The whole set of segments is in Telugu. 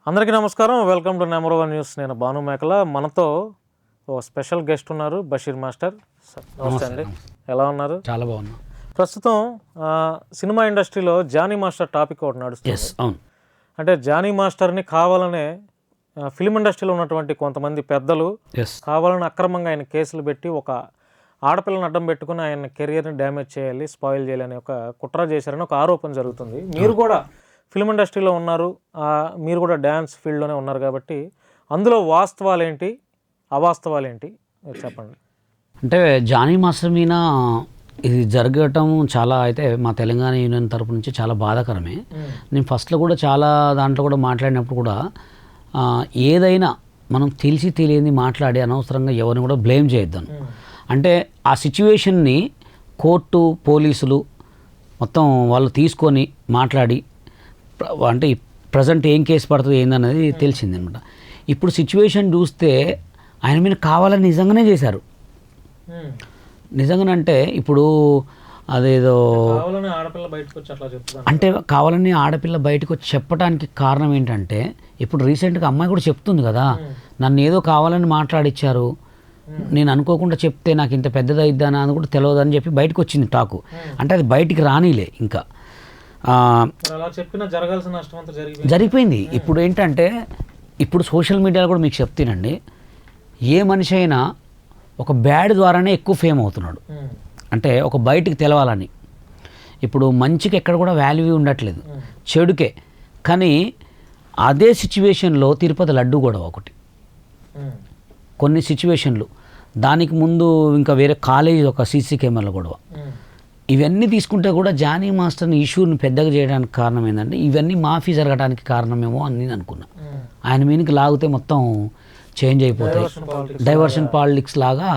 అందరికీ నమస్కారం. Welcome to number one news. నేను భాను మేకల. మనతో ఓ స్పెషల్ గెస్ట్ ఉన్నారు, బషీర్ మాస్టర్. నమస్తే అండి, ఎలా ఉన్నారు? చాలా బాగున్నా. ప్రస్తుతం సినిమా ఇండస్ట్రీలో జానీ మాస్టర్ టాపిక్ ఒకటి నడుస్తుంది. అవును. అంటే జానీ మాస్టర్ని కావాలనే ఫిల్మ్ ఇండస్ట్రీలో ఉన్నటువంటి కొంతమంది పెద్దలు కావాలని అక్రమంగా ఆయన కేసులు పెట్టి ఒక ఆడపిల్లని అడ్డం పెట్టుకుని ఆయన కెరియర్ని డ్యామేజ్ చేయాలి, స్పాయిల్ చేయాలని ఒక కుట్ర చేశారని ఒక ఆరోపణ జరుగుతుంది. మీరు కూడా ఫిల్మ్ ఇండస్ట్రీలో ఉన్నారు, మీరు కూడా డ్యాన్స్ ఫీల్డ్లోనే ఉన్నారు కాబట్టి అందులో వాస్తవాలు ఏంటి, అవాస్తవాలు ఏంటి మీరు చెప్పండి. అంటే జానీ మాస్టర్ మీద ఇది జరగటం చాలా అయితే మా తెలంగాణ యూనియన్ తరపు నుంచి చాలా బాధాకరమే. నేను ఫస్ట్లో కూడా చాలా దాంట్లో కూడా మాట్లాడినప్పుడు కూడా ఏదైనా మనం తెలిసి తెలియని మాట్లాడి అనవసరంగా ఎవరిని కూడా బ్లేమ్ చేయొద్దాను. అంటే ఆ సిచ్యువేషన్ని కోర్టు పోలీసులు మొత్తం వాళ్ళు తీసుకొని మాట్లాడి అంటే ప్రజెంట్ ఏం కేసు పడుతుంది ఏందనేది తెలిసింది అనమాట. ఇప్పుడు సిచ్యువేషన్ చూస్తే ఆయన మీద కావాలని నిజంగానే చేశారు. నిజంగానంటే ఇప్పుడు అదేదో అంటే కావాలని ఆడపిల్ల బయటకు వచ్చి చెప్పడానికి కారణం ఏంటంటే ఇప్పుడు రీసెంట్గా అమ్మాయి కూడా చెప్తుంది కదా, నన్ను ఏదో కావాలని మాట్లాడిచ్చారు, నేను అనుకోకుండా చెప్తే నాకు ఇంత పెద్దదైద్దానా అని కూడా తెలియదని చెప్పి బయటకు వచ్చింది టాకు. అంటే అది బయటికి రానిలే ఇంకా జరిగిపోయింది. ఇప్పుడు ఏంటంటే ఇప్పుడు సోషల్ మీడియాలో కూడా మీకు చెప్తానండి, ఏ మనిషి అయినా ఒక బ్యాడ్ ద్వారానే ఎక్కువ ఫేమ్ అవుతున్నాడు. అంటే ఒక బయటికి తెలవాలని. ఇప్పుడు మంచికి ఎక్కడ కూడా వాల్యూ ఉండట్లేదు, చెడుకే. కానీ అదే సిచ్యువేషన్లో తిరుపతి లడ్డు గొడవ ఒకటి, కొన్ని సిచ్యువేషన్లు, దానికి ముందు ఇంకా వేరే కాలేజీ ఒక సీసీ కెమెరాల గొడవ, ఇవన్నీ తీసుకుంటే కూడా జానీ మాస్టర్ని ఇష్యూని పెద్దగా చేయడానికి కారణం ఏంటంటే ఇవన్నీ మాఫీ జరగడానికి కారణమేమో అని నేను అనుకున్నా. ఆయన మీనికి లాగితే మొత్తం చేంజ్ అయిపోతాయి, డైవర్షన్ పాలిటిక్స్ లాగా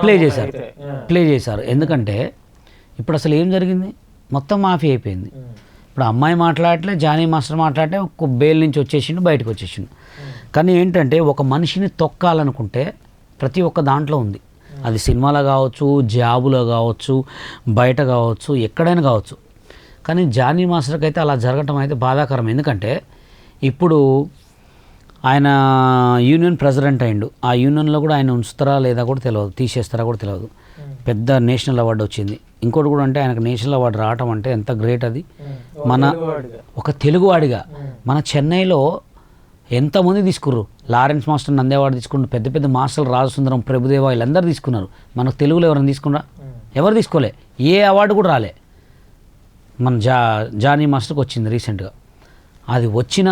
ప్లే చేశారు. ఎందుకంటే ఇప్పుడు అసలు ఏం జరిగింది, మొత్తం మాఫీ అయిపోయింది. ఇప్పుడు అమ్మాయి మాట్లాడలే, జానీ మాస్టర్ మాట్లాడితే ఒక బెయిల్ నుంచి వచ్చేసిండు, బయటకు వచ్చేసిండు. కానీ ఏంటంటే ఒక మనిషిని తొక్కాలనుకుంటే ప్రతి ఒక్క దాంట్లో ఉంది. అది సినిమాలో కావచ్చు, జాబులో కావచ్చు, బయట కావచ్చు, ఎక్కడైనా కావచ్చు. కానీ జానీ మాస్టర్కి అయితే అలా జరగటం అయితే బాధాకరం. ఎందుకంటే ఇప్పుడు ఆయన యూనియన్ ప్రెసిడెంట్ అయిండు, ఆ యూనియన్లో కూడా ఆయన ఉంచుతారా లేదా కూడా తెలియదు, తీసేస్తారా కూడా తెలియదు. పెద్ద నేషనల్ అవార్డు వచ్చింది. ఇంకోటి కూడా అంటే ఆయనకు నేషనల్ అవార్డు రావటం అంటే ఎంత గ్రేట్. అది మన ఒక తెలుగువాడిగా మన చెన్నైలో ఎంతమంది తీసుకుర్రు, లారెన్స్ మాస్టర్ నంది అవార్డు తీసుకున్నారు, పెద్ద పెద్ద మాస్టర్లు రాజసుందరం, ప్రభుదేవ, వీళ్ళందరూ తీసుకున్నారు. మనకు తెలుగులో ఎవరైనా తీసుకున్నారా? ఎవరు తీసుకోలే, ఏ అవార్డు కూడా రాలే. మన జానీ మాస్టర్కి వచ్చింది రీసెంట్గా. అది వచ్చిన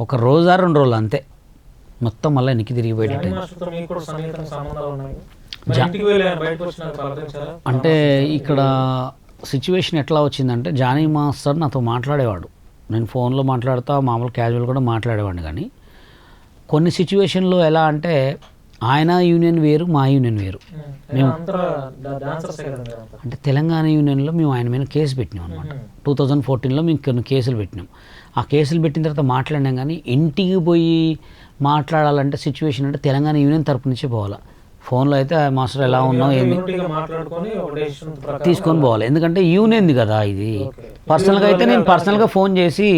ఒక రోజా 2 రోజులు అంతే, మొత్తం మళ్ళీ ఎనికి తిరిగిపోయేటట్టు. అంటే ఇక్కడ సిచ్యువేషన్ ఎట్లా వచ్చిందంటే జానీ మాస్టర్ నాతో మాట్లాడేవాడు, నేను ఫోన్లో మాట్లాడుతా, మామూలు క్యాజువల్ కూడా మాట్లాడేవాడిని. కానీ కొన్ని సిచ్యువేషన్లో ఎలా అంటే ఆయన యూనియన్ వేరు, మా యూనియన్ వేరు. మేము అంటే తెలంగాణ యూనియన్లో మేము ఆయన మీద కేసు పెట్టినాం అనమాట. 2014లో మేము కొన్ని కేసులు పెట్టినాం. ఆ కేసులు పెట్టిన తర్వాత మాట్లాడినాం. కానీ ఇంటికి పోయి మాట్లాడాలంటే సిచ్యువేషన్ అంటే తెలంగాణ యూనియన్ తరపు నుంచే పోవాలి. ఫోన్లో అయితే మాస్టర్ ఎలా ఉన్నావు ఏంది తీసుకొని పోవాలి. ఎందుకంటే యూనియన్ది కదా ఇది. పర్సనల్గా అయితే నేను పర్సనల్గా ఫోన్ చేసి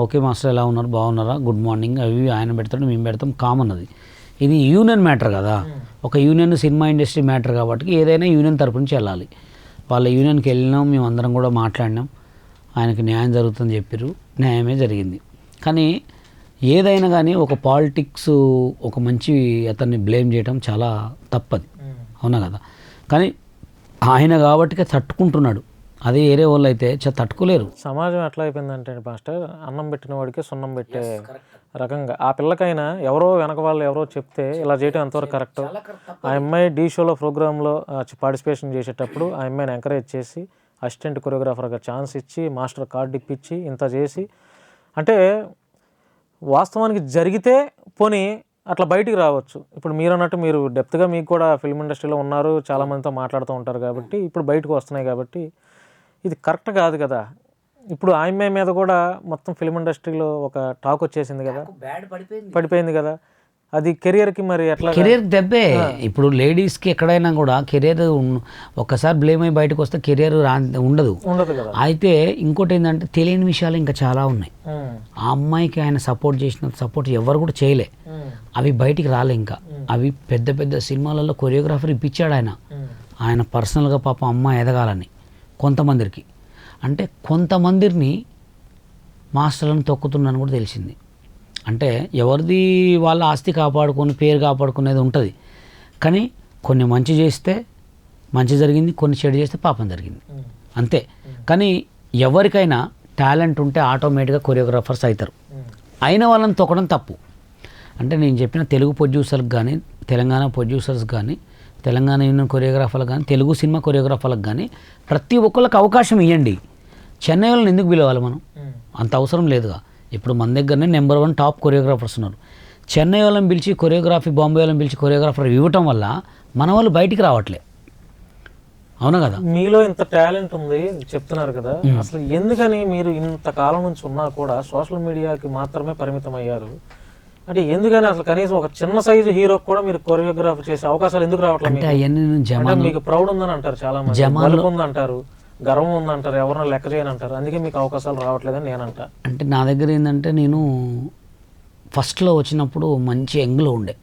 ఓకే మాస్టర్ ఎలా ఉన్నారు, బాగున్నారా, గుడ్ మార్నింగ్, అవి ఆయన పెడతాడు, మేము పెడతాం, కామన్. అది ఇది యూనియన్ మ్యాటర్ కదా, ఒక యూనియన్ సినిమా ఇండస్ట్రీ మ్యాటర్ కాబట్టి ఏదైనా యూనియన్ తరపు నుంచి వెళ్ళాలి. వాళ్ళ యూనియన్కి వెళ్ళినాం, మేము అందరం కూడా మాట్లాడినాం, ఆయనకి న్యాయం జరుగుతుందని చెప్పారు, న్యాయమే జరిగింది. కానీ ఏదైనా కానీ ఒక పాలిటిక్స్ ఒక మంచి అతన్ని బ్లేమ్ చేయడం చాలా తప్పది, అవునా కదా. కానీ ఆయన కాబట్టి తట్టుకుంటున్నాడు, అదే వేరే వాళ్ళు అయితే తట్టుకోలేరు. సమాజం ఎట్లా అయిపోయిందంటే మాస్టర్, అన్నం పెట్టిన వాడికి సున్నం పెట్టే రకంగా ఆ పిల్లకైనా ఎవరో వెనక వాళ్ళు ఎవరో చెప్తే ఇలా చేయడం ఎంతవరకు కరెక్ట్. ఆ అమ్మాయి డీ షోలో ప్రోగ్రాంలో పార్టిసిపేషన్ చేసేటప్పుడు ఆ అమ్మాయిని ఎంకరేజ్ చేసి అసిస్టెంట్ కొరియోగ్రాఫర్గా ఛాన్స్ ఇచ్చి మాస్టర్ కార్డు ఇప్పించి ఇంత చేసి, అంటే వాస్తవానికి జరిగితే పోనీ అట్లా బయటికి రావచ్చు. ఇప్పుడు మీరు అన్నట్టు మీరు డెప్త్గా మీకు కూడా ఫిల్మ్ ఇండస్ట్రీలో ఉన్నారు, చాలామందితో మాట్లాడుతూ ఉంటారు కాబట్టి ఇప్పుడు బయటకు వస్తున్నాయి కాబట్టి ఇది కరెక్ట్ కాదు కదా. ఇప్పుడు ఆ అమ్మాయి మీద కూడా మొత్తం ఫిల్మ్ ఇండస్ట్రీలో ఒక టాక్ వచ్చేసింది కదా, పడిపోయింది కదా. అది కెరియర్కి మరి ఎట్లా? కెరియర్ దెబ్బే. ఇప్పుడు లేడీస్కి ఎక్కడైనా కూడా కెరియర్ ఒక్కసారి బ్లేమ్ అయి బయటకు వస్తే కెరియర్ ఉండదు. అయితే ఇంకోటి ఏంటంటే తెలియని విషయాలు ఇంకా చాలా ఉన్నాయి. ఆ అమ్మాయికి ఆయన సపోర్ట్ చేసిన సపోర్ట్ ఎవరు కూడా చేయలే, అవి బయటికి రాలే. ఇంకా అవి పెద్ద పెద్ద సినిమాలలో కొరియోగ్రాఫర్ ఇప్పించాడు ఆయన పర్సనల్గా పాపం అమ్మాయి ఎదగాలని. కొంతమందికి అంటే కొంతమందిని మాస్టర్లను తొక్కుతున్నాను కూడా తెలిసింది. అంటే ఎవరిది వాళ్ళ ఆస్తి కాపాడుకొని పేరు కాపాడుకునేది ఉంటుంది, కానీ కొన్ని మంచి చేస్తే మంచి జరిగింది, కొన్ని చెడు చేస్తే పాపం జరిగింది అంతే. కానీ ఎవరికైనా టాలెంట్ ఉంటే ఆటోమేటిక్గా కొరియోగ్రాఫర్స్ అవుతారు. అయిన వాళ్ళని తొక్కడం తప్పు. అంటే నేను చెప్పిన తెలుగు ప్రొడ్యూసర్కి కానీ, తెలంగాణ ప్రొడ్యూసర్స్ కానీ, తెలంగాణ యూనియన్ కొరియోగ్రాఫర్లకు కానీ, తెలుగు సినిమా కొరియోగ్రాఫర్లకు కానీ ప్రతి ఒక్కరికి అవకాశం ఇవ్వండి. చెన్నై వాళ్ళని ఎందుకు పిలవాలి మనం? అంత అవసరం లేదుగా. ఇప్పుడు మన దగ్గరనే నెంబర్ 1 టాప్ కొరియోగ్రాఫర్స్ ఉన్నారు. చెన్నై వాళ్ళని పిలిచి కొరియోగ్రఫీ, బాంబే వాళ్ళని పిలిచి కొరియోగ్రాఫర్ ఇవ్వటం వల్ల మన వాళ్ళు బయటికి రావట్లే. అవునా కదా? మీలో ఇంత టాలెంట్ ఉంది చెప్తున్నారు కదా, అసలు ఎందుకని మీరు ఇంతకాలం నుంచి ఉన్నా కూడా సోషల్ మీడియాకి మాత్రమే పరిమితం అయ్యారు? అంటే ఎందుకని అసలు కనీసం ఒక చిన్న సైజు హీరోకి కూడా మీరు కొరియోగ్రాఫర్ చేసే అవకాశాలు ఎందుకు రావట్లేదు? మీకు ప్రౌడ్ ఉందని అంటారు చాలా మంది, బలుపు ఉందంటారు, గర్వం ఉందంటారు, ఎవరన్నా లెక్క చేయనంటారు, అందుకే మీకు అవకాశాలు రావట్లేదని నేనంట. అంటే నా దగ్గర ఏంటంటే నేను ఫస్ట్లో వచ్చినప్పుడు మంచి యంగ్లో ఉండే.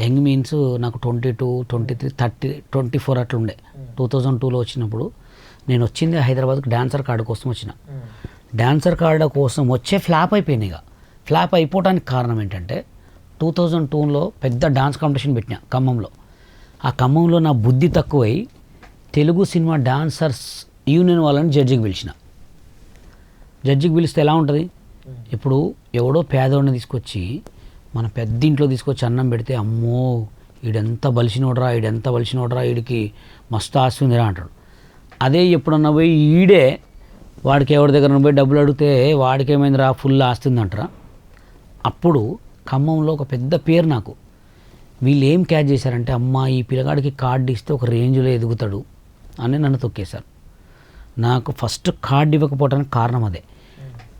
యంగ్ మీన్స్ నాకు 22, 23, 30, 24 అట్లా ఉండే. 2002లో వచ్చినప్పుడు నేను వచ్చింది హైదరాబాద్కి డాన్సర్ కార్డు కోసం వచ్చిన. డాన్సర్ కార్డు కోసం వచ్చే ఫ్లాప్ అయిపోయింది. ఇక ఫ్లాప్ అయిపోవడానికి కారణం ఏంటంటే 2002లో పెద్ద డాన్స్ కాంపిటీషన్ పెట్టినా ఖమ్మంలో. ఆ ఖమ్మంలో నా బుద్ధి తక్కువై తెలుగు సినిమా డాన్సర్స్ యూనియన్ వాళ్ళని జడ్జికి పిలిచిన. జడ్జికి పిలిస్తే ఎలా ఉంటుంది? ఇప్పుడు ఎవడో పేదోడిని తీసుకొచ్చి మన పెద్ద ఇంట్లో తీసుకొచ్చి అన్నం పెడితే, అమ్మో ఈడెంత బలిసినోడరా, ఈడెంత బలిసినోడరా, ఈడికి మస్తు ఆస్తి ఉందిరా అంటాడు. అదే ఎప్పుడన్నా పోయి ఈడే వాడికి ఎవరి దగ్గర పోయి డబ్బులు అడిగితే వాడికి ఏమైందిరా ఫుల్ ఆస్తి ఉందంటారా? అప్పుడు ఖమ్మంలో ఒక పెద్ద పేరు నాకు. వీళ్ళు ఏం క్యాచ్ చేశారంటే, అమ్మ ఈ పిల్లగాడికి కార్డు ఇస్తే ఒక రేంజ్లో ఎదుగుతాడు అని నన్ను తొక్కేశారు. నాకు ఫస్ట్ కార్డు ఇవ్వకపోవడానికి కారణం అదే.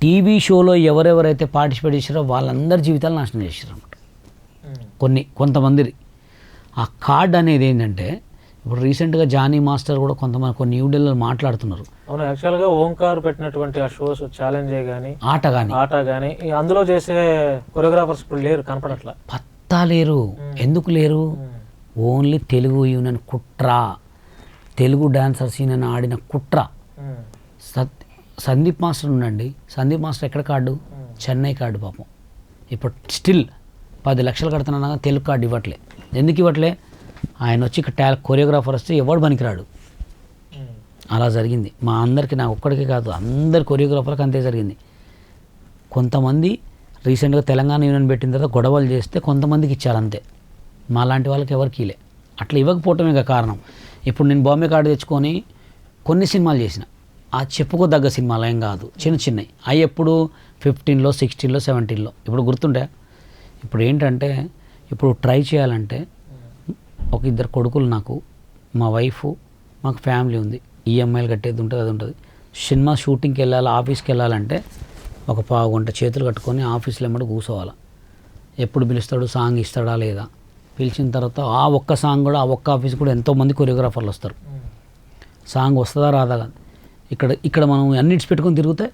టీవీ షోలో ఎవరెవరైతే పార్టిసిపేట్ చేశారో వాళ్ళందరి జీవితాలు నాశనం చేశారు అనమాట. కొంతమంది ఆ కార్డ్ అనేది ఏంటంటే, ఇప్పుడు రీసెంట్గా జానీ మాస్టర్ కూడా కొంతమంది కొన్ని న్యూఢిల్లీలో మాట్లాడుతున్నారు. అవును, యాక్చువల్గా ఓంకార్ పెట్టినటువంటి ఆ షోస్ ఛాలెంజ్ కానీ ఆట కానీ అందులో చేసే కొరియోగ్రాఫర్స్ ఇప్పుడు లేరు, కనపడట్లా, పత్తా లేరు. ఎందుకు లేరు? ఓన్లీ తెలుగు యూనియన్ కుట్ర, తెలుగు డాన్సర్స్ యూనియన్ ఆడిన కుట్ర. సందీప్ మాస్టర్ ఉండండి, సందీప్ మాస్టర్ ఎక్కడ కార్డు? చెన్నై కార్డు. పాపం ఇప్పుడు స్టిల్ 10 లక్షలు కడుతున్నా తెలుగు కార్డు ఇవ్వట్లే. ఎందుకు ఇవ్వట్లే? ఆయన వచ్చి ఇక్కడ కొరియోగ్రాఫర్ వస్తే ఎవడు పనికిరాడు. అలా జరిగింది మా అందరికీ, నాకు ఒక్కడికే కాదు అందరి కొరియోగ్రాఫర్కి అంతే జరిగింది. కొంతమంది రీసెంట్గా తెలంగాణ యూనియన్ పెట్టిన తర్వాత గొడవలు చేస్తే కొంతమందికి ఇచ్చారు అంతే, మా లాంటి వాళ్ళకి ఎవరికి ఇలే. అట్లా ఇవ్వకపోవటమే కారణం. ఇప్పుడు నేను బాంబే కార్డు తెచ్చుకొని కొన్ని సినిమాలు చేసిన, ఆ చెప్పుకోదగ్గ సినిమాలు ఏం కాదు, చిన్నవి. అవి ఎప్పుడు 15లో, 16లో, 17లో. ఇప్పుడు గుర్తుంటే, ఇప్పుడు ఏంటంటే, ఇప్పుడు ట్రై చేయాలంటే ఒక 2 కొడుకులు నాకు, మా వైఫ్, మాకు ఫ్యామిలీ ఉంది, ఈఎంఐలు కట్టేది ఉంటుంది, అది ఉంటుంది. సినిమా షూటింగ్కి వెళ్ళాలి, ఆఫీస్కి వెళ్ళాలంటే ఒక పావు గంట చేతులు కట్టుకొని ఆఫీస్లో ఎమ్మడి కూర్చోవాలి. ఎప్పుడు పిలుస్తాడు, సాంగ్ ఇస్తాడా లేదా, పిలిచిన తర్వాత ఆ ఒక్క సాంగ్ కూడా, ఆ ఒక్క ఆఫీస్ కూడా ఎంతోమంది కొరియోగ్రాఫర్లు వస్తారు. సాంగ్ వస్తుందా రాదా? ఇక్కడ మనం అన్నిటిసి పెట్టుకొని తిరిగితే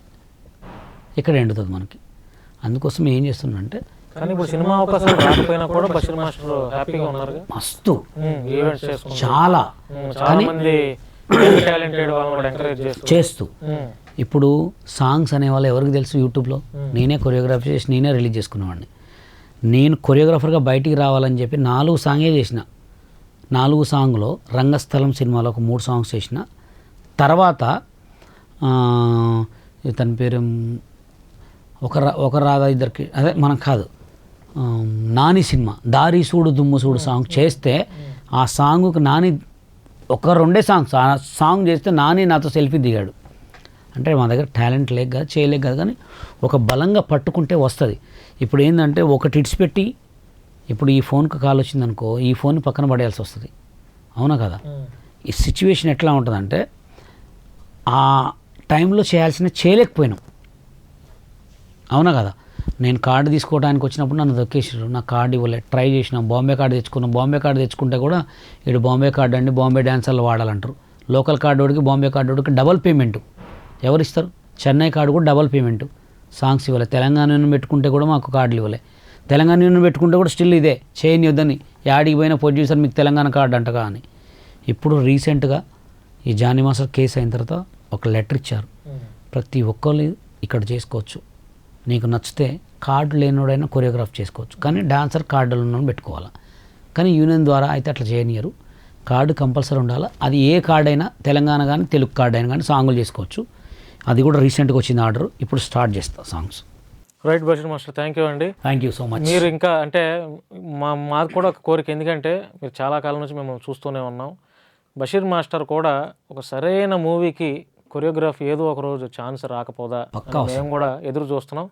ఇక్కడ ఎండుతుంది మనకి. అందుకోసం ఏం చేస్తున్నంటే, మస్తు చాలా చేస్తూ ఇప్పుడు సాంగ్స్ అనేవాళ్ళు ఎవరికి తెలుసు? యూట్యూబ్లో నేనే కొరియోగ్రఫీ చేసి నేనే రిలీజ్ చేసుకునేవాడిని. నేను కొరియోగ్రాఫర్గా బయటికి రావాలని చెప్పి 4 సాంగే చేసిన. 4 సాంగ్లో రంగస్థలం సినిమాలో ఒక 3 సాంగ్స్ చేసిన. తర్వాత తన పేరు ఒక రాధా ఇద్దరికి, అదే మనం కాదు, నాని సినిమా దారి సూడు దుమ్ము సూడు సాంగ్ చేస్తే, ఆ సాంగ్కి నాని ఒక 2 సాంగ్స్, ఆ సాంగ్ చేస్తే నాని నాతో సెల్ఫీ దిగాడు. అంటే మా దగ్గర టాలెంట్ లేక కాదు, చేయలేక కాదు, కానీ ఒక బలంగా పట్టుకుంటే వస్తుంది. ఇప్పుడు ఏంటంటే ఒకటి ఇడిచిపెట్టి, ఇప్పుడు ఈ ఫోన్కి కాల్ వచ్చిందనుకో, ఈ ఫోన్ పక్కన పడేయాల్సి వస్తుంది. అవునా కదా? ఈ సిచ్యువేషన్ ఎట్లా ఉంటుందంటే, ఆ టైంలో చేయలేకపోయినాం. అవునా కదా? నేను కార్డు తీసుకోవడానికి వచ్చినప్పుడు నన్ను దొక్కేసారు, నా కార్డు ఇవ్వలే. ట్రై చేసిన, బాంబే కార్డు తెచ్చుకున్నాం. బాంబే కార్డు తెచ్చుకుంటే కూడా ఇటు బాంబే కార్డు అండి, బాంబే డాన్సర్లు వాడాలంటారు. లోకల్ కార్డు వాడికి బాంబే కార్డు వాడికి డబల్ పేమెంట్ ఎవరు ఇస్తారు? చెన్నై కార్డు కూడా డబల్ పేమెంట్. సాంగ్స్ ఇవ్వలే. తెలంగాణ యూనియన్ పెట్టుకుంటే కూడా మాకు కార్డులు ఇవ్వలే. తెలంగాణ యూనియన్ పెట్టుకుంటే కూడా స్టిల్ ఇదే చేయనివద్దని, యాడికి పోయిన ప్రొడ్యూసర్ మీకు తెలంగాణ కార్డు అంటగా అని. ఇప్పుడు రీసెంట్గా ఈ జానీ మాస్టర్ కేసు అయిన తర్వాత ఒక లెటర్ ఇచ్చారు, ప్రతి ఒక్కరు ఇక్కడ చేసుకోవచ్చు, నీకు నచ్చితే కార్డు లేనివాడైనా కొరియోగ్రాఫ్ చేసుకోవచ్చు, కానీ డాన్సర్ కార్డులు ఉన్న పెట్టుకోవాలి. కానీ యూనియన్ ద్వారా అయితే అట్లా చేయనియరు. కార్డు కంపల్సరీ ఉండాలి. అది ఏ కార్డు అయినా, తెలంగాణ కానీ తెలుగు కార్డు అయినా కానీ సాంగులు చేసుకోవచ్చు. అది కూడా రీసెంట్గా వచ్చింది ఆర్డర్. ఇప్పుడు స్టార్ట్ చేస్తా songs. Right Basheer master, thank you అండి. Thank you so much. మీరు ఇంకా అంటే మాకు కూడా ఒక కోరిక, ఎందుకంటే మీరు చాలా కాలం నుంచి మేము చూస్తూనే ఉన్నాం. బషీర్ మాస్టర్ కూడా ఒక సరైన మూవీకి కొరియోగ్రాఫ్ ఏదో ఒక రోజు ఛాన్స్ రాకపోదా అని మేము కూడా ఎదురు చూస్తున్నాం.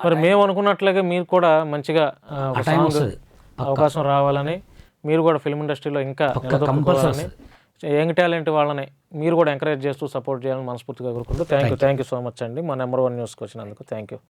మరి మేము అనుకున్నట్లుగా మీరు కూడా మంచిగా ఒక సాంగ్ అవకాశం రావాలని, మీరు కూడా ఫిల్మ్ ఇండస్ట్రీలో ఇంకా నిలదొక్కుకోవాలని, యంగ్ టాలెంట్ వాళ్ళని మీరు కూడా ఎంకరేజ్ చేస్తూ సపోర్ట్ చేయాలని మనస్ఫూర్తిగా కోరుకుంటూ థ్యాంక్ యూ సో మచ్ అండి మా నెంబర్ 1 న్యూస్కి వచ్చినందుకు. Thank you.